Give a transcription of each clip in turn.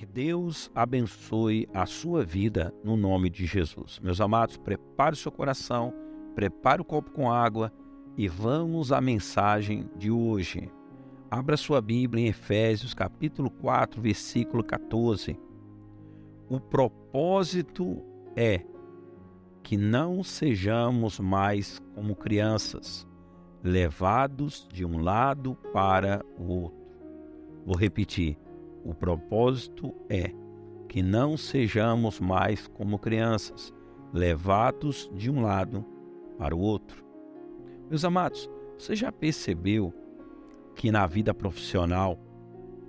Que Deus abençoe a sua vida no nome de Jesus. Meus amados, prepare o seu coração, prepare o copo com água e vamos à mensagem de hoje. Abra sua Bíblia em Efésios capítulo 4, versículo 14. O propósito é que não sejamos mais como crianças, levados de um lado para o outro. Vou repetir. O propósito é que não sejamos mais como crianças, levados de um lado para o outro. Meus amados, você já percebeu que na vida profissional,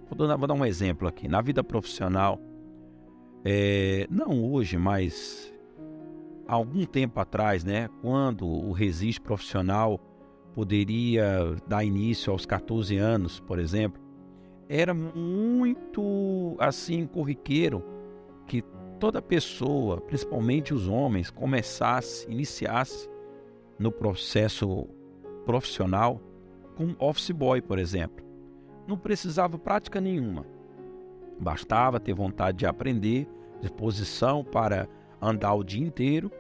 vou dar um exemplo aqui, na vida profissional, não hoje, mas há algum tempo atrás, quando o registro profissional poderia dar início aos 14 anos, por exemplo, era muito assim corriqueiro que toda pessoa, principalmente os homens, iniciasse no processo profissional com office boy, por exemplo. Não precisava prática nenhuma. Bastava ter vontade de aprender, disposição para andar o dia inteiro,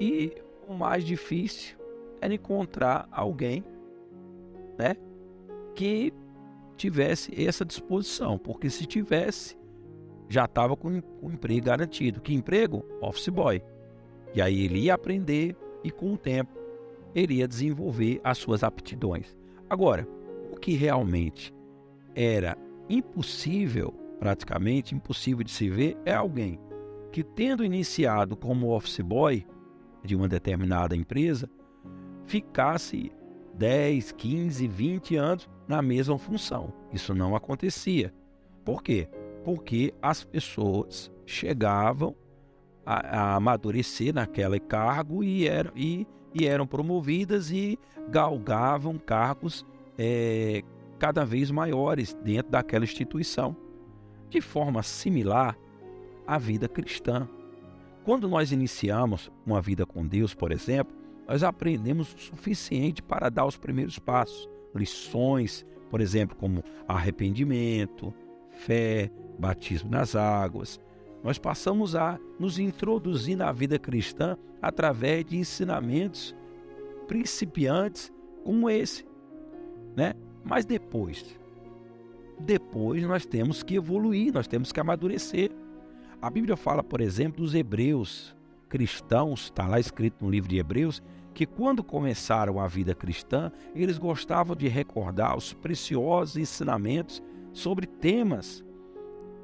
e o mais difícil era encontrar alguém, que tivesse essa disposição, porque se tivesse, já estava com o emprego garantido. Que emprego? Office boy. E aí ele ia aprender e com o tempo ele ia desenvolver as suas aptidões. Agora, o que realmente era impossível, praticamente impossível de se ver, é alguém que, tendo iniciado como office boy de uma determinada empresa, ficasse 10, 15, 20 anos na mesma função. Isso não acontecia. Por quê? Porque as pessoas chegavam a amadurecer naquele cargo e eram promovidas e galgavam cargos cada vez maiores dentro daquela instituição. De forma similar à vida cristã. Quando nós iniciamos uma vida com Deus, por exemplo, nós aprendemos o suficiente para dar os primeiros passos, lições, por exemplo, como arrependimento, fé, batismo nas águas. Nós passamos a nos introduzir na vida cristã através de ensinamentos principiantes como esse, Mas depois nós temos que evoluir, nós temos que amadurecer. A Bíblia fala, por exemplo, dos hebreus cristãos, está lá escrito no livro de Hebreus, que quando começaram a vida cristã, eles gostavam de recordar os preciosos ensinamentos sobre temas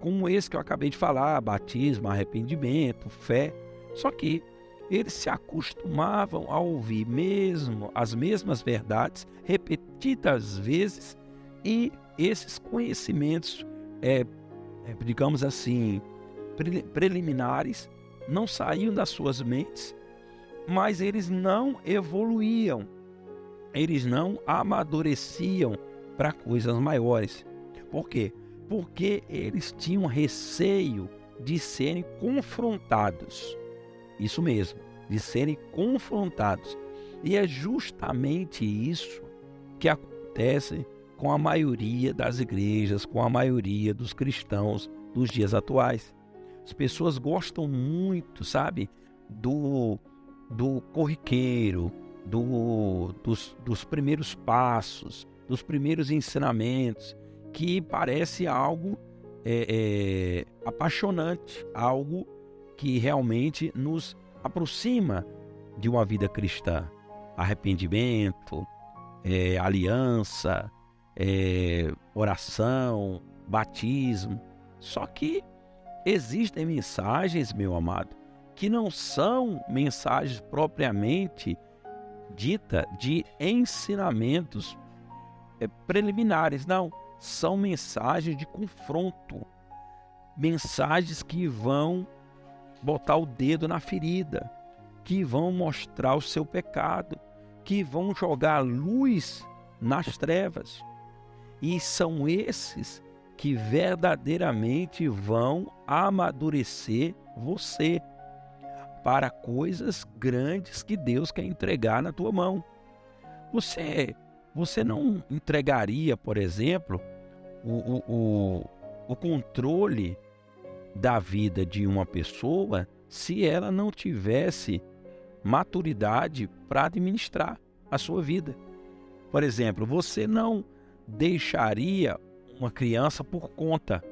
como esse que eu acabei de falar, batismo, arrependimento, fé. Só que eles se acostumavam a ouvir as mesmas verdades repetidas vezes, e esses conhecimentos, digamos assim, preliminares, não saíam das suas mentes, mas eles não evoluíam, eles não amadureciam para coisas maiores. Por quê? Porque eles tinham receio de serem confrontados. Isso mesmo, de serem confrontados. E é justamente isso que acontece com a maioria das igrejas, com a maioria dos cristãos dos dias atuais. As pessoas gostam muito, do corriqueiro, dos primeiros passos, dos primeiros ensinamentos, que parece algo apaixonante, algo que realmente nos aproxima de uma vida cristã. Arrependimento, aliança, oração, batismo. Só que existem mensagens, meu amado, que não são mensagens propriamente dita de ensinamentos preliminares, não. São mensagens de confronto, mensagens que vão botar o dedo na ferida, que vão mostrar o seu pecado, que vão jogar luz nas trevas. E são esses que verdadeiramente vão amadurecer você para coisas grandes que Deus quer entregar na tua mão. Você não entregaria, por exemplo, o controle da vida de uma pessoa se ela não tivesse maturidade para administrar a sua vida. Por exemplo, você não deixaria uma criança por conta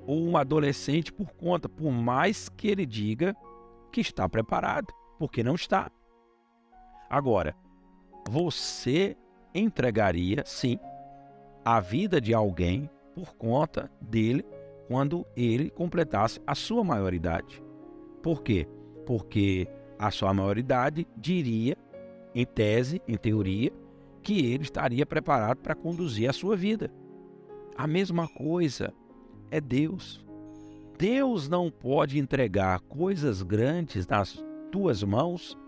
ou um adolescente por conta, por mais que ele diga que está preparado, porque não está. Agora, você entregaria, sim, a vida de alguém por conta dele quando ele completasse a sua maioridade. Por quê? Porque a sua maioridade diria, em tese, em teoria, que ele estaria preparado para conduzir a sua vida. A mesma coisa é Deus. Deus não pode entregar coisas grandes nas tuas mãos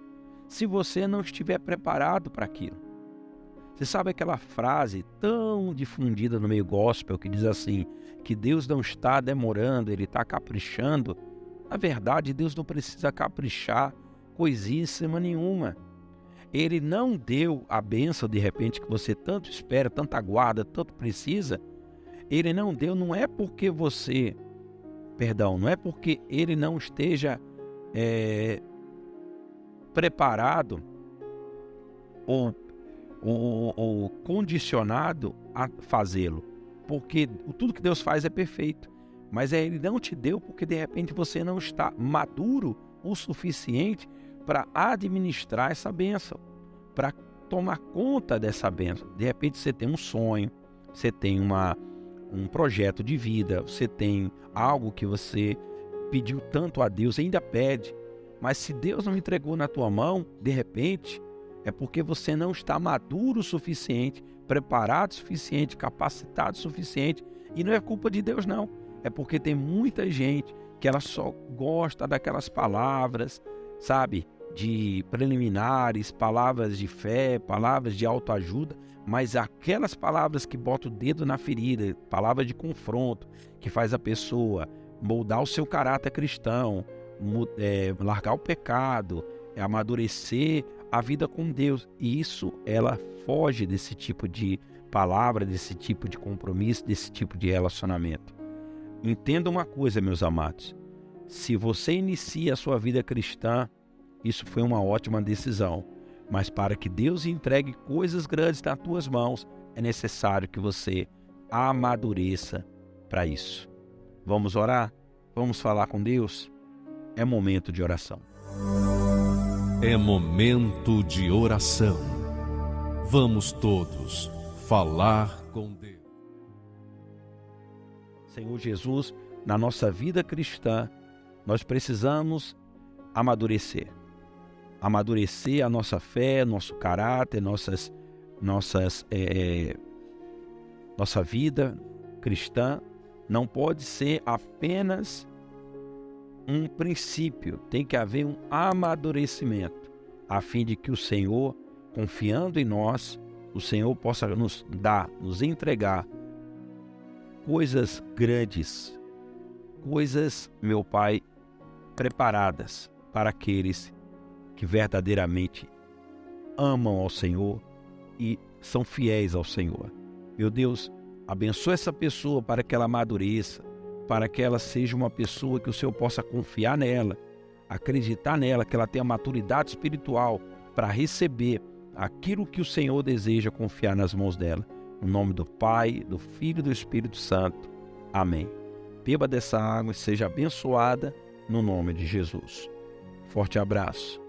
se você não estiver preparado para aquilo. Você sabe aquela frase tão difundida no meio gospel que diz assim, que Deus não está demorando, Ele está caprichando? Na verdade, Deus não precisa caprichar coisíssima nenhuma. Ele não deu a bênção, de repente, que você tanto espera, tanto aguarda, tanto precisa. Ele não deu, não é porque Ele não esteja preparado ou condicionado a fazê-lo. Porque tudo que Deus faz é perfeito. Mas Ele não te deu porque, de repente, você não está maduro o suficiente para administrar essa bênção, para tomar conta dessa bênção. De repente você tem um sonho, você tem um projeto de vida, você tem algo que você pediu tanto a Deus, ainda pede, mas se Deus não entregou na tua mão, de repente, é porque você não está maduro o suficiente, preparado o suficiente, capacitado o suficiente, e não é culpa de Deus não, é porque tem muita gente que ela só gosta daquelas palavras, sabe, de preliminares, palavras de fé, palavras de autoajuda, mas aquelas palavras que botam o dedo na ferida, palavras de confronto, que faz a pessoa moldar o seu caráter cristão, largar o pecado, amadurecer a vida com Deus. E isso, ela foge desse tipo de palavra, desse tipo de compromisso, desse tipo de relacionamento. Entenda uma coisa, meus amados. Se você inicia a sua vida cristã, isso foi uma ótima decisão. Mas para que Deus entregue coisas grandes nas tuas mãos, é necessário que você amadureça para isso. Vamos orar? Vamos falar com Deus? É momento de oração. É momento de oração. Vamos todos falar com Deus. Senhor Jesus, na nossa vida cristã, nós precisamos amadurecer a nossa fé, nosso caráter, nossa vida cristã. Não pode ser apenas um princípio, tem que haver um amadurecimento, a fim de que o Senhor, confiando em nós, o Senhor possa nos entregar coisas grandes, coisas, meu Pai, preparadas para aqueles que verdadeiramente amam ao Senhor e são fiéis ao Senhor. Meu Deus, abençoa essa pessoa para que ela amadureça, para que ela seja uma pessoa que o Senhor possa confiar nela, acreditar nela, que ela tenha maturidade espiritual para receber aquilo que o Senhor deseja confiar nas mãos dela. No nome do Pai, do Filho e do Espírito Santo. Amém. Beba dessa água e seja abençoada no nome de Jesus. Forte abraço.